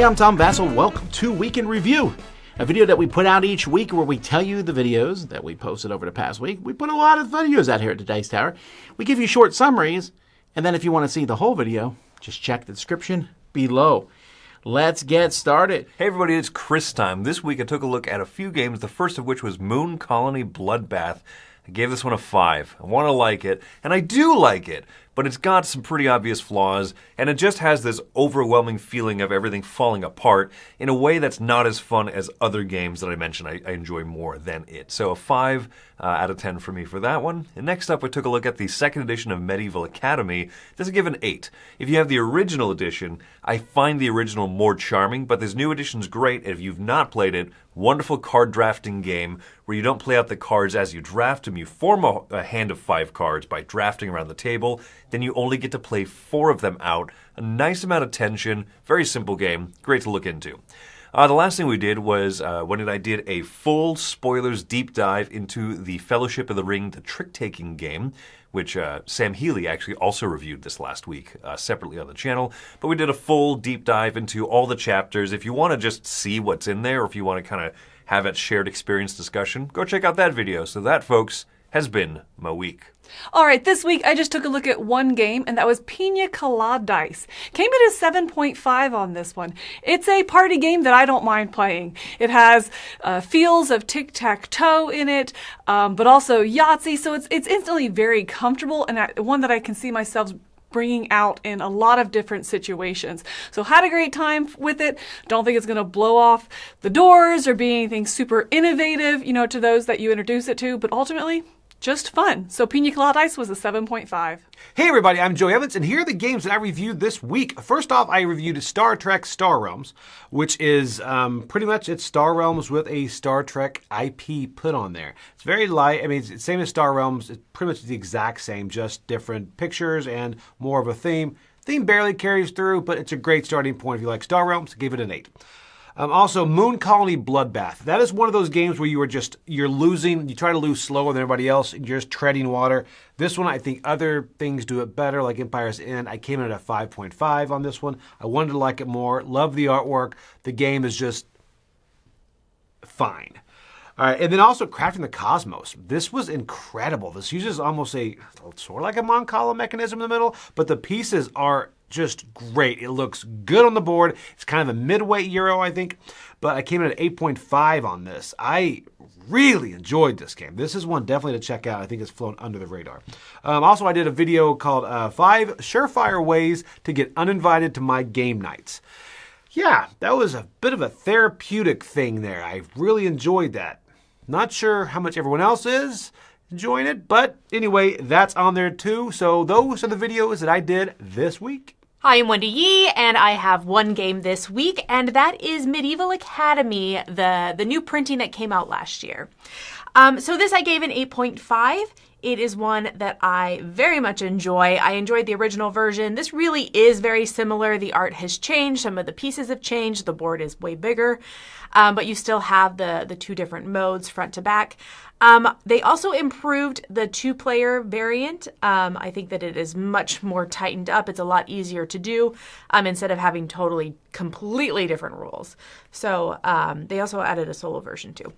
I'm Tom Vassell. Welcome to Week in Review, a video that we put out each week where we tell you the videos that we posted over the past week. We put a lot of videos out here at the Dice Tower. We give you short summaries, and then if you want to see the whole video, just check the description below. Let's get started. Hey everybody, it's Chris time. This week I took a look at a few games, the first of which was Moon Colony Bloodbath. I gave this one a 5. I want to like it, and I do like it, but it's got some pretty obvious flaws, and it just has this overwhelming feeling of everything falling apart in a way that's not as fun as other games that I mentioned I enjoy more than it. So a 5 out of 10 for me for that one. And next up, we took a look at the second edition of Medieval Academy. This is given an 8. If you have the original edition, I find the original more charming, but this new edition's great. If you've not played it, wonderful card drafting game where you don't play out the cards as you draft them. You form a hand of 5 cards by drafting around the table. Then you only get to play 4 of them out. A nice amount of tension. Very simple game. Great to look into. The last thing we did was Wendy and I did a full spoilers deep dive into the Fellowship of the Ring, the trick-taking game, which Sam Healy actually also reviewed this last week separately on the channel. But we did a full deep dive into all the chapters. If you want to just see what's in there, or if you want to kind of have that shared experience discussion, go check out that video. So that, folks, has been my week. All right, this week I just took a look at one game, and that was Pina Colada Dice. Came in a 7.5 on this one. It's a party game that I don't mind playing. It has feels of tic-tac-toe in it, but also Yahtzee, so it's instantly very comfortable, and one that I can see myself bringing out in a lot of different situations. So had a great time with it. Don't think it's going to blow off the doors or be anything super innovative, to those that you introduce it to, but ultimately, just fun. So Pina Colada Dice was a 7.5. Hey everybody, I'm Joe Evans, and here are the games that I reviewed this week. First off, I reviewed Star Trek Star Realms, which is pretty much it's Star Realms with a Star Trek IP put on there. It's very light. I mean, it's the same as Star Realms. It's pretty much the exact same, just different pictures and more of a theme. Theme barely carries through, but it's a great starting point if you like Star Realms. Give it an 8. Also, Moon Colony Bloodbath. That is one of those games where you're losing. You try to lose slower than everybody else. And you're just treading water. This one, I think other things do it better, like Empire's End. I came in at a 5.5 on this one. I wanted to like it more. Love the artwork. The game is just fine. All right, and then also Crafting the Cosmos. This was incredible. This uses almost sort of like a Mancala mechanism in the middle, but the pieces are just great. It looks good on the board. It's kind of a midweight Euro, I think, but I came in at 8.5 on this. I really enjoyed this game. This is one definitely to check out. I think it's flown under the radar. Also, I did a video called 5 Surefire Ways to Get Uninvited to My Game Nights. Yeah, that was a bit of a therapeutic thing there. I really enjoyed that. Not sure how much everyone else is enjoying it, but anyway, that's on there too. So those are the videos that I did this week. Hi, I'm Wendy Ye, and I have one game this week, and that is Medieval Academy, the new printing that came out last year. So this I gave an 8.5. It is one that I very much enjoy. I enjoyed the original version. This really is very similar. The art has changed. Some of the pieces have changed. The board is way bigger, but you still have the 2 different modes, front to back. They also improved the 2-player variant. I think that it is much more tightened up. It's a lot easier to do instead of having completely different rules. So they also added a solo version too.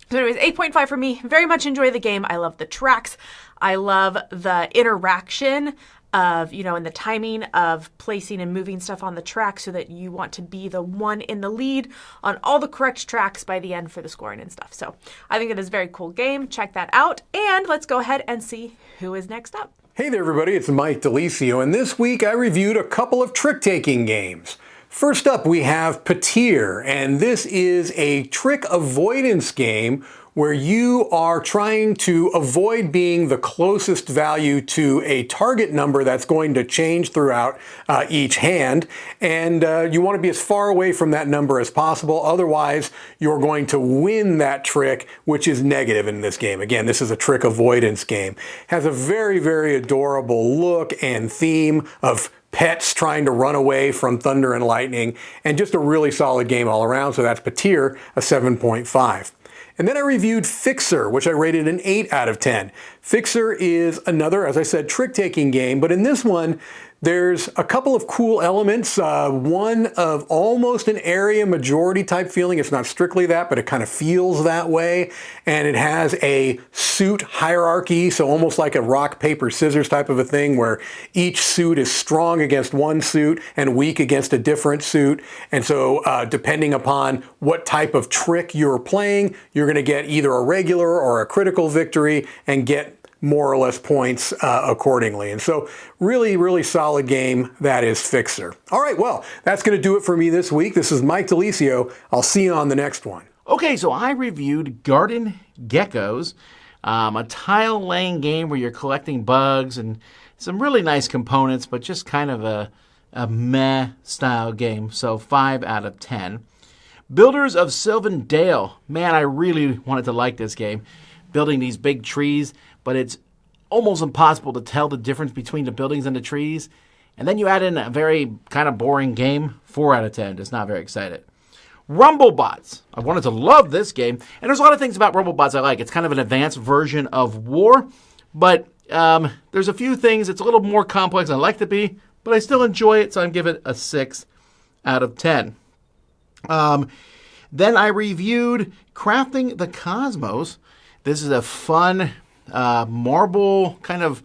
So anyways, 8.5 for me. Very much enjoy the game. I love the tracks. I love the interaction of, and the timing of placing and moving stuff on the track so that you want to be the one in the lead on all the correct tracks by the end for the scoring and stuff. So I think it is a very cool game. Check that out. And let's go ahead and see who is next up. Hey there everybody, it's Mike Delisio, and this week I reviewed a couple of trick-taking games. First up, we have Patir, and this is a trick avoidance game where you are trying to avoid being the closest value to a target number that's going to change throughout each hand, and you want to be as far away from that number as possible. Otherwise, you're going to win that trick, which is negative in this game. Again, this is a trick avoidance game. Has a very, very adorable look and theme of pets trying to run away from thunder and lightning, and just a really solid game all around. So that's Patir, a 7.5. And then I reviewed Fixer, which I rated an 8 out of 10. Fixer is another, as I said, trick-taking game, but in this one, There's a couple of cool elements. One of almost an area majority type feeling. It's not strictly that, but it kind of feels that way. And it has a suit hierarchy, so almost like a rock, paper, scissors type of a thing where each suit is strong against one suit and weak against a different suit. And so depending upon what type of trick you're playing, you're going to get either a regular or a critical victory and get more or less points accordingly. And so really, really solid game. That is Fixer. All right, well, that's going to do it for me this week. This is Mike Delisio. I'll see you on the next one. Okay, so I reviewed Garden Geckos, a tile-laying game where you're collecting bugs and some really nice components, but just kind of a meh style game. So 5 out of 10. Builders of Sylvan Dale. Man, I really wanted to like this game. Building these big trees, but it's almost impossible to tell the difference between the buildings and the trees. And then you add in a very kind of boring game, 4 out of 10. Just not very excited. Rumblebots. I wanted to love this game. And there's a lot of things about Rumblebots I like. It's kind of an advanced version of War, but there's a few things. It's a little more complex than I'd like it to be, but I still enjoy it, so I'm giving it a 6 out of 10. Then I reviewed Crafting the Cosmos. This is a fun marble kind of,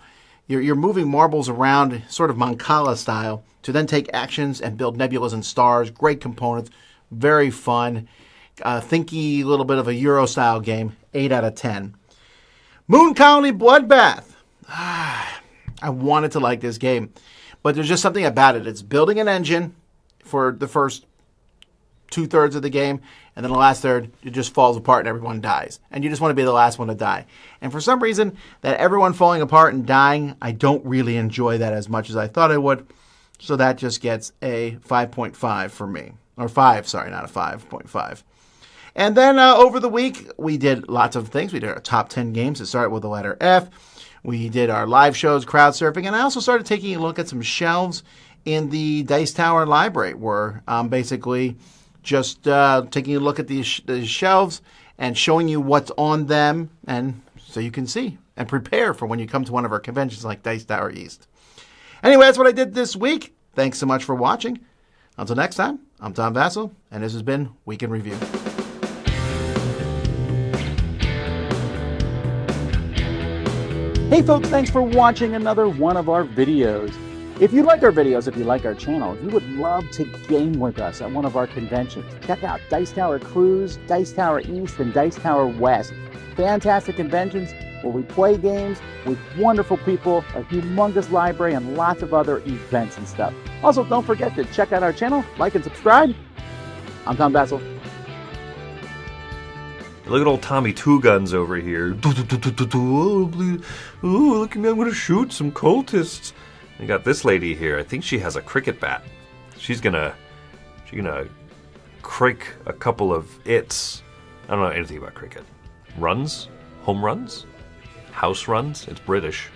you're moving marbles around sort of Mancala style to then take actions and build nebulas and stars. Great components, very fun. Thinky little bit of a Euro style game, 8 out of 10. Moon Colony Bloodbath. I wanted to like this game, but there's just something about it. It's building an engine for the first 2/3 of the game, and then the last third, it just falls apart and everyone dies. And you just want to be the last one to die. And for some reason, that everyone falling apart and dying, I don't really enjoy that as much as I thought I would. So that just gets a 5.5 for me. Or 5, sorry, not a 5.5. And then over the week, we did lots of things. We did our top 10 games that started with the letter F. We did our live shows, crowd surfing, and I also started taking a look at some shelves in the Dice Tower library where basically just taking a look at these shelves and showing you what's on them, and so you can see and prepare for when you come to one of our conventions like Dice Tower East. Anyway, that's what I did this week. Thanks so much for watching. Until next time, I'm Tom Vassell, and this has been Week in Review. Hey folks, thanks for watching another one of our videos. If you like our videos, if you like our channel, if you would love to game with us at one of our conventions, check out Dice Tower Cruise, Dice Tower East, and Dice Tower West. Fantastic conventions where we play games with wonderful people, a humongous library, and lots of other events and stuff. Also, don't forget to check out our channel, like and subscribe. I'm Tom Vassell. Look at old Tommy Two Guns over here. Oh, look at me, I'm going to shoot some cultists. We got this lady here. I think she has a cricket bat. She's gonna crick a couple of its. I don't know anything about cricket. Runs? Home runs? House runs? It's British.